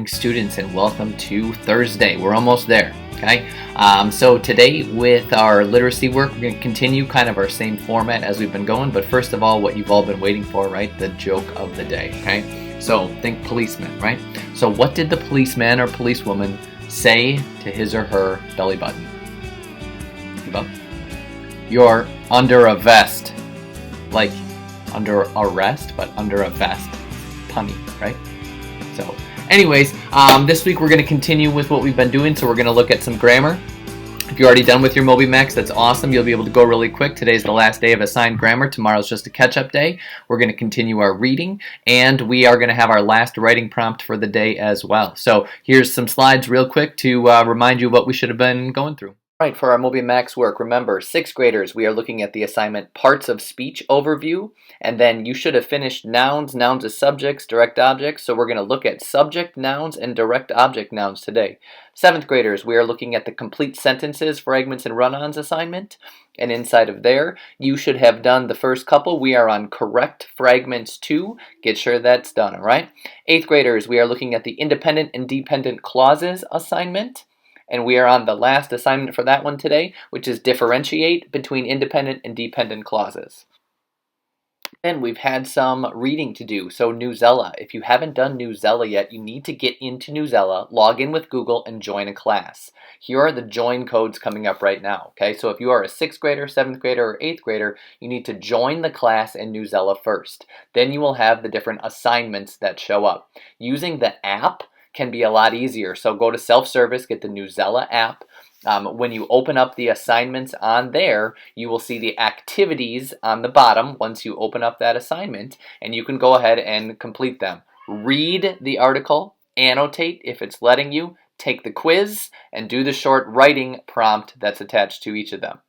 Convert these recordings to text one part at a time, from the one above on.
morning, students, and welcome to Thursday. We're almost there, okay? So today with our literacy work, we're going to continue kind of our same format as we've been going, but first of all, what you've all been waiting for, right? The joke of the day, okay? So think policeman, right? So what did the policeman or policewoman say to his or her belly button? You're under a vest. Like under arrest, but under a vest. Punny, right? So anyways, this week we're going to continue with what we've been doing. So we're going to look at some grammar. If you're already done with your MobyMax, that's awesome. You'll be able to go really quick. Today's the last day of assigned grammar. Tomorrow's just a catch-up day. We're going to continue our reading, and we are going to have our last writing prompt for the day as well. So here's some slides real quick to remind you what we should have been going through. Right, for our MobyMax work, remember, 6th graders, we are looking at the assignment Parts of Speech Overview, and then you should have finished nouns, nouns as subjects, direct objects, so we're going to look at subject nouns and direct object nouns today. 7th graders, we are looking at the complete sentences, fragments, and run-ons assignment, and inside of there, you should have done the first couple. We are on correct fragments 2. Get sure that's done, all right? 8th graders, we are looking at the independent and dependent clauses assignment. And we are on the last assignment for that one today, which is differentiate between independent and dependent clauses. Then we've had some reading to do. So Newsela, if you haven't done Newsela yet, you need to get into Newsela, log in with Google, and join a class. Here are the join codes coming up right now. Okay, so if you are a 6th grader, 7th grader, or 8th grader, you need to join the class in Newsela first. Then you will have the different assignments that show up. Using the app can be a lot easier. So go to self-service, get the Newsela app. When you open up the assignments on there, you will see the activities on the bottom once you open up that assignment, and you can go ahead and complete them. Read the article, annotate if it's letting you, take the quiz, and do the short writing prompt that's attached to each of them.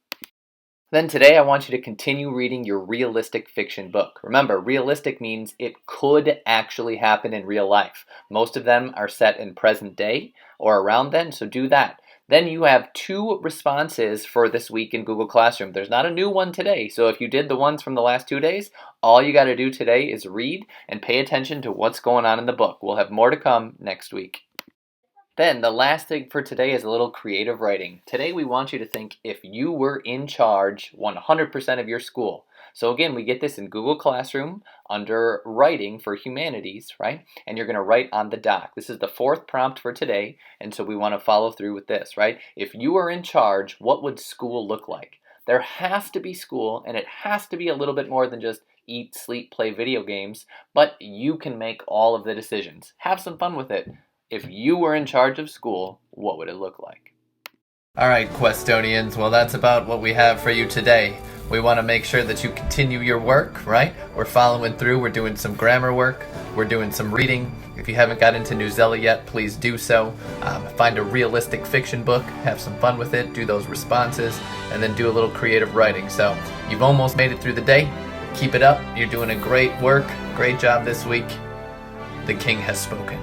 Then today I want you to continue reading your realistic fiction book. Remember, realistic means it could actually happen in real life. Most of them are set in present day or around then, so do that. Then you have 2 responses for this week in Google Classroom. There's not a new one today, so if you did the ones from the last 2 days, all you got to do today is read and pay attention to what's going on in the book. We'll have more to come next week. Then the last thing for today is a little creative writing. Today we want you to think if you were in charge 100% of your school. So again, we get this in Google Classroom under writing for humanities, right? And you're going to write on the doc. This is the 4th prompt for today, and so we want to follow through with this, right? If you were in charge, what would school look like? There has to be school, and it has to be a little bit more than just eat, sleep, play video games, but you can make all of the decisions. Have some fun with it. If you were in charge of school, what would it look like? All right, Questonians, well, that's about what we have for you today. We want to make sure that you continue your work, right? We're following through. We're doing some grammar work. We're doing some reading. If you haven't got into Newsela yet, please do so. Find a realistic fiction book, have some fun with it, do those responses, and then do a little creative writing. So you've almost made it through the day. Keep it up. You're doing a great work. Great job this week. The king has spoken.